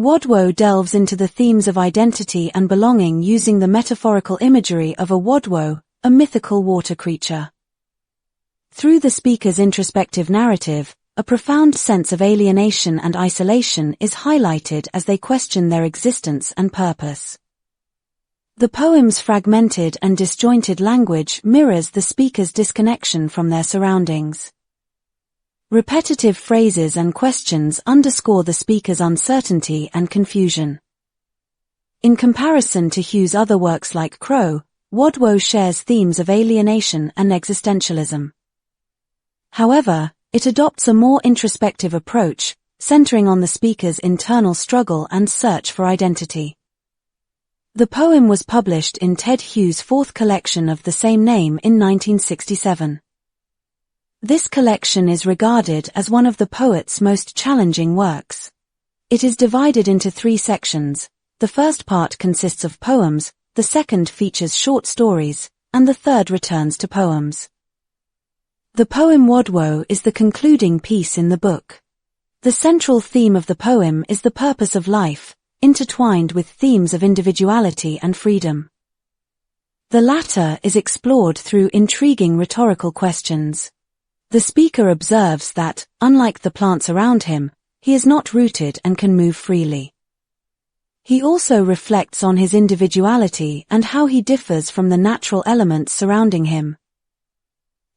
Wodwo delves into the themes of identity and belonging using the metaphorical imagery of a Wodwo, a mythical water creature. Through the speaker's introspective narrative, a profound sense of alienation and isolation is highlighted as they question their existence and purpose. The poem's fragmented and disjointed language mirrors the speaker's disconnection from their surroundings. Repetitive phrases and questions underscore the speaker's uncertainty and confusion. In comparison to Hughes' other works like Crow, Wodwo shares themes of alienation and existentialism. However, it adopts a more introspective approach, centering on the speaker's internal struggle and search for identity. The poem was published in Ted Hughes' fourth collection of the same name in 1967. This collection is regarded as one of the poet's most challenging works. It is divided into 3 sections. The first part consists of poems, the second features short stories, and the third returns to poems. The poem Wodwo is the concluding piece in the book. The central theme of the poem is the purpose of life, intertwined with themes of individuality and freedom. The latter is explored through intriguing rhetorical questions. The speaker observes that, unlike the plants around him, he is not rooted and can move freely. He also reflects on his individuality and how he differs from the natural elements surrounding him.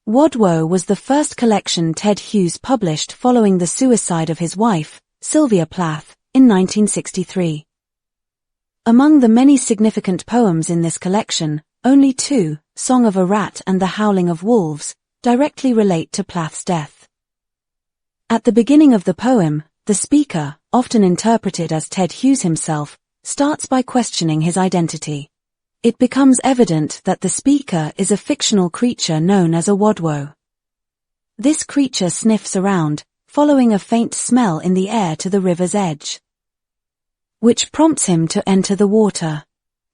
Wodwo was the first collection Ted Hughes published following the suicide of his wife, Sylvia Plath, in 1963. Among the many significant poems in this collection, only 2, Song of a Rat and The Howling of Wolves, directly relate to Plath's death. At the beginning of the poem, the speaker, often interpreted as Ted Hughes himself, starts by questioning his identity. It becomes evident that the speaker is a fictional creature known as a Wodwo. This creature sniffs around, following a faint smell in the air to the river's edge, which prompts him to enter the water.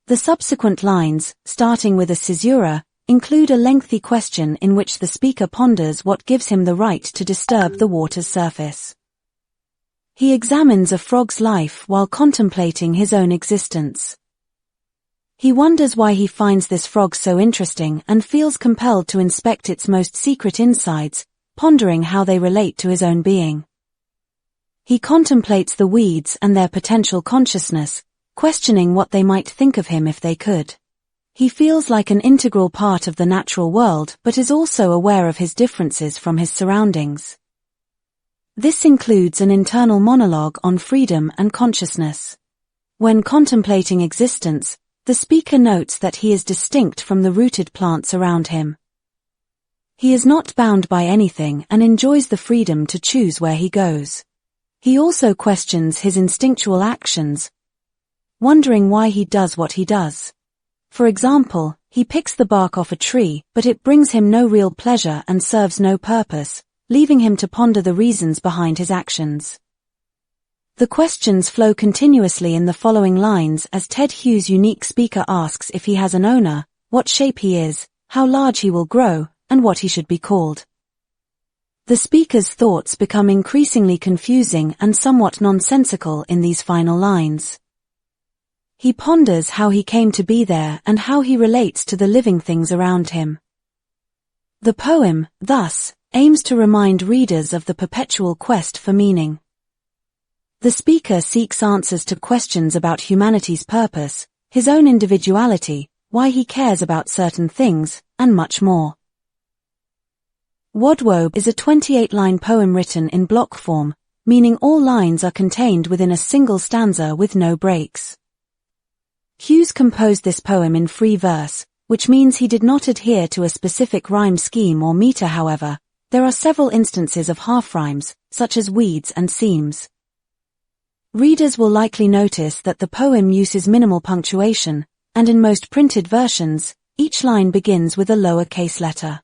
The subsequent lines, starting with a caesura, include a lengthy question in which the speaker ponders what gives him the right to disturb the water's surface. He examines a frog's life while contemplating his own existence. He wonders why he finds this frog so interesting and feels compelled to inspect its most secret insides, pondering how they relate to his own being. He contemplates the weeds and their potential consciousness, questioning what they might think of him if they could. He feels like an integral part of the natural world but is also aware of his differences from his surroundings. This includes an internal monologue on freedom and consciousness. When contemplating existence, the speaker notes that he is distinct from the rooted plants around him. He is not bound by anything and enjoys the freedom to choose where he goes. He also questions his instinctual actions, wondering why he does what he does. For example, he picks the bark off a tree, but it brings him no real pleasure and serves no purpose, leaving him to ponder the reasons behind his actions. The questions flow continuously in the following lines as Ted Hughes' unique speaker asks if he has an owner, what shape he is, how large he will grow, and what he should be called. The speaker's thoughts become increasingly confusing and somewhat nonsensical in these final lines. He ponders how he came to be there and how he relates to the living things around him. The poem, thus, aims to remind readers of the perpetual quest for meaning. The speaker seeks answers to questions about humanity's purpose, his own individuality, why he cares about certain things, and much more. Wodwo is a 28-line poem written in block form, meaning all lines are contained within a single stanza with no breaks. Hughes composed this poem in free verse, which means he did not adhere to a specific rhyme scheme or meter. However, there are several instances of half-rhymes, such as weeds and seams. Readers will likely notice that the poem uses minimal punctuation, and in most printed versions, each line begins with a lower-case letter.